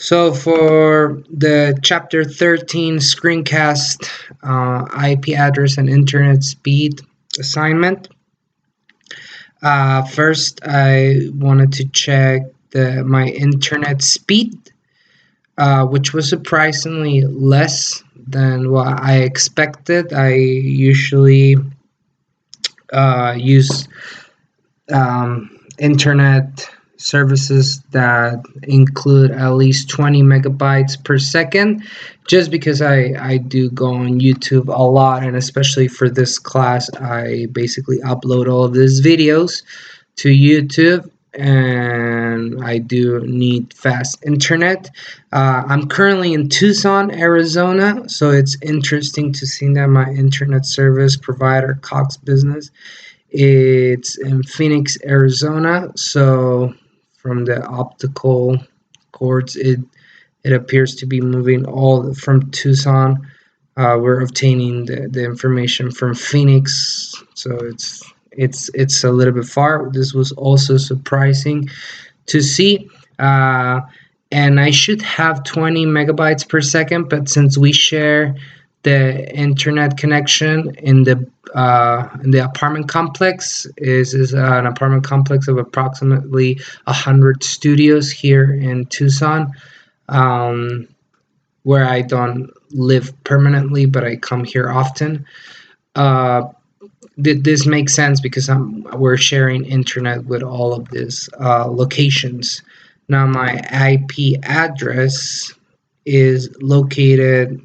So for the chapter 13 screencast IP address and internet speed assignment, first I wanted to check my internet speed, which was surprisingly less than what I expected. I usually use internet services that include at least 20 megabytes per second, just because I do go on YouTube a lot, and especially for this class I basically upload all of these videos to YouTube, and I do need fast internet. I'm currently in Tucson, Arizona, so it's interesting to see that my internet service provider, Cox Business, it's in Phoenix, Arizona. So from the optical cords, it appears to be moving all from Tucson. We're obtaining the information from Phoenix, so it's a little bit far. This was also surprising to see. And I should have 20 megabytes per second, but since we share the internet connection in the apartment complex, is an apartment complex of approximately 100 studios here in Tucson, where I don't live permanently, but I come here often. This makes sense because we're sharing internet with all of these locations. Now my IP address is located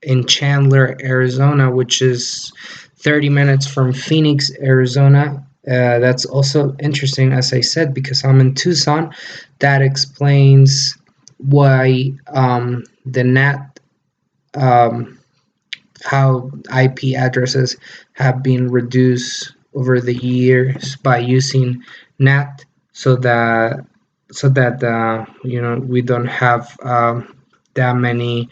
in Chandler, Arizona, which is 30 minutes from Phoenix, Arizona. That's also interesting, as I said, because I'm in Tucson. That explains why the NAT, how IP addresses have been reduced over the years by using NAT, so that we don't have that many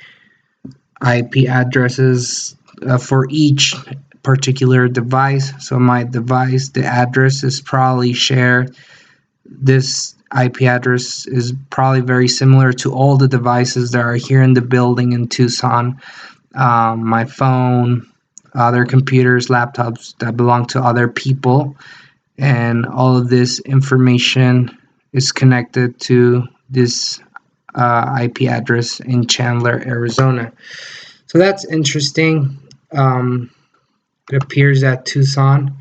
IP addresses for each particular device. So my device, the address is probably shared. This IP address is probably very similar to all the devices that are here in the building in Tucson. My phone, other computers, laptops that belong to other people, and all of this information is connected to this IP address in Chandler, Arizona. So that's interesting. It appears that Tucson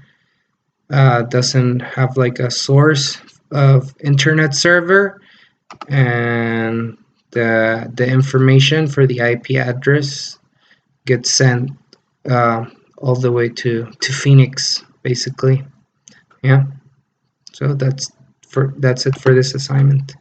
doesn't have like a source of internet server, and the information for the IP address gets sent all the way to Phoenix, basically. Yeah. So that's it for this assignment.